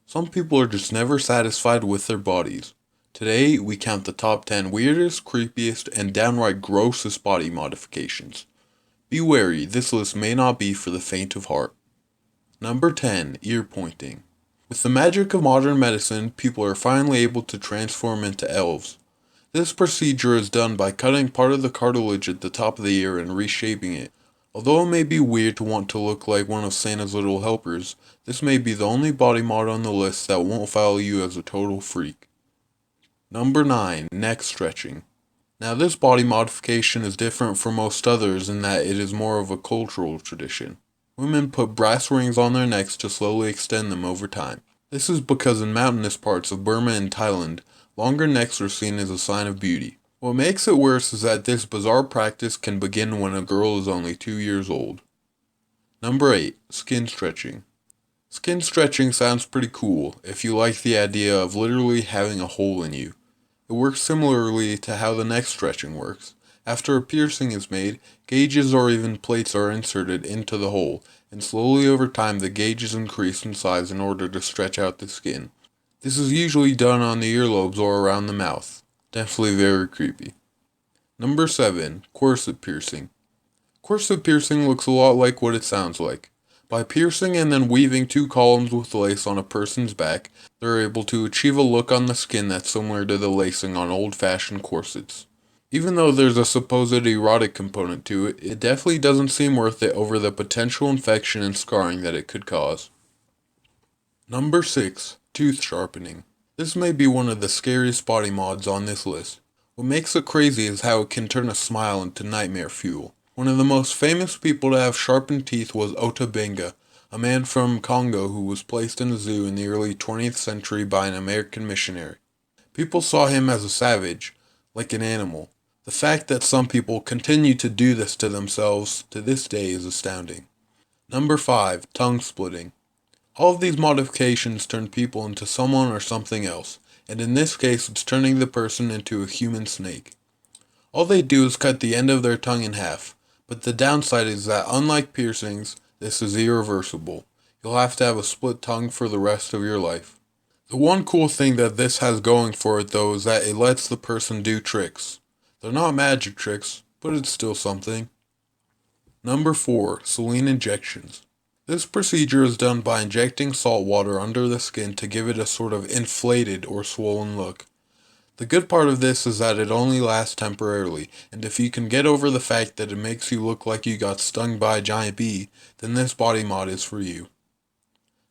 Some people are just never satisfied with their bodies. Today, we count the top 10 weirdest, creepiest, and downright grossest body modifications. Be wary, this list may not be for the faint of heart. Number 10. Ear pointing. With the magic of modern medicine, people are finally able to transform into elves. This procedure is done by cutting part of the cartilage at the top of the ear and reshaping it. Although it may be weird to want to look like one of Santa's little helpers, this may be the only body mod on the list that won't file you as a total freak. Number 9. Neck stretching. Now this body modification is different from most others in that it is more of a cultural tradition. Women put brass rings on their necks to slowly extend them over time. This is because in mountainous parts of Burma and Thailand, longer necks are seen as a sign of beauty. What makes it worse is that this bizarre practice can begin when a girl is only 2 years old. Number 8. Skin stretching. Skin stretching sounds pretty cool if you like the idea of literally having a hole in you. It works similarly to how the neck stretching works. After a piercing is made, gauges or even plates are inserted into the hole, and slowly over time the gauges increase in size in order to stretch out the skin. This is usually done on the earlobes or around the mouth. Definitely very creepy. Number 7. Corset piercing. Corset piercing looks a lot like what it sounds like. By piercing and then weaving 2 columns with lace on a person's back, they're able to achieve a look on the skin that's similar to the lacing on old-fashioned corsets. Even though there's a supposed erotic component to it, it definitely doesn't seem worth it over the potential infection and scarring that it could cause. Number 6. Tooth sharpening. This may be one of the scariest body mods on this list. What makes it crazy is how it can turn a smile into nightmare fuel. One of the most famous people to have sharpened teeth was Ota Benga, a man from Congo who was placed in a zoo in the early 20th century by an American missionary. People saw him as a savage, like an animal. The fact that some people continue to do this to themselves to this day is astounding. Number 5. Tongue splitting. All of these modifications turn people into someone or something else, and in this case it's turning the person into a human snake. All they do is cut the end of their tongue in half, but the downside is that unlike piercings, this is irreversible. You'll have to have a split tongue for the rest of your life. The one cool thing that this has going for it though is that it lets the person do tricks. They're not magic tricks, but it's still something. Number 4. Saline injections. This procedure is done by injecting salt water under the skin to give it a sort of inflated or swollen look. The good part of this is that it only lasts temporarily, and if you can get over the fact that it makes you look like you got stung by a giant bee, then this body mod is for you.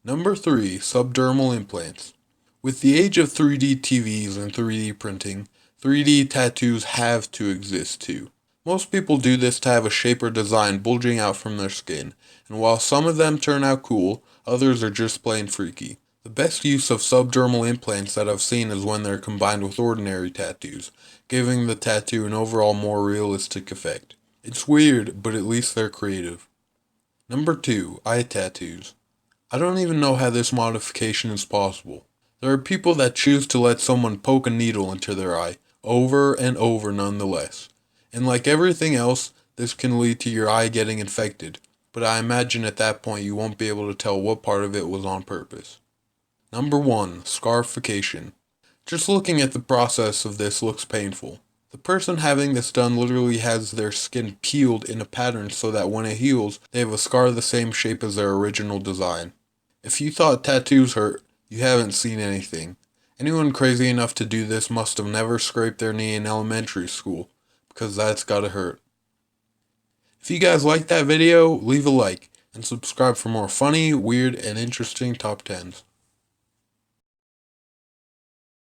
Number 3. Subdermal implants. With the age of 3D TVs and 3D printing, 3D tattoos have to exist too. Most people do this to have a shape or design bulging out from their skin, and while some of them turn out cool, others are just plain freaky. The best use of subdermal implants that I've seen is when they're combined with ordinary tattoos, giving the tattoo an overall more realistic effect. It's weird, but at least they're creative. Number 2. Eye tattoos. I don't even know how this modification is possible. There are people that choose to let someone poke a needle into their eye, over and over nonetheless. And like everything else, this can lead to your eye getting infected, but I imagine at that point you won't be able to tell what part of it was on purpose. Number 1. Scarification. Just looking at the process of this looks painful. The person having this done literally has their skin peeled in a pattern so that when it heals, they have a scar the same shape as their original design. If you thought tattoos hurt, you haven't seen anything. Anyone crazy enough to do this must have never scraped their knee in elementary school, because that's gotta hurt. If you guys liked that video, leave a like, and subscribe for more funny, weird, and interesting top 10s.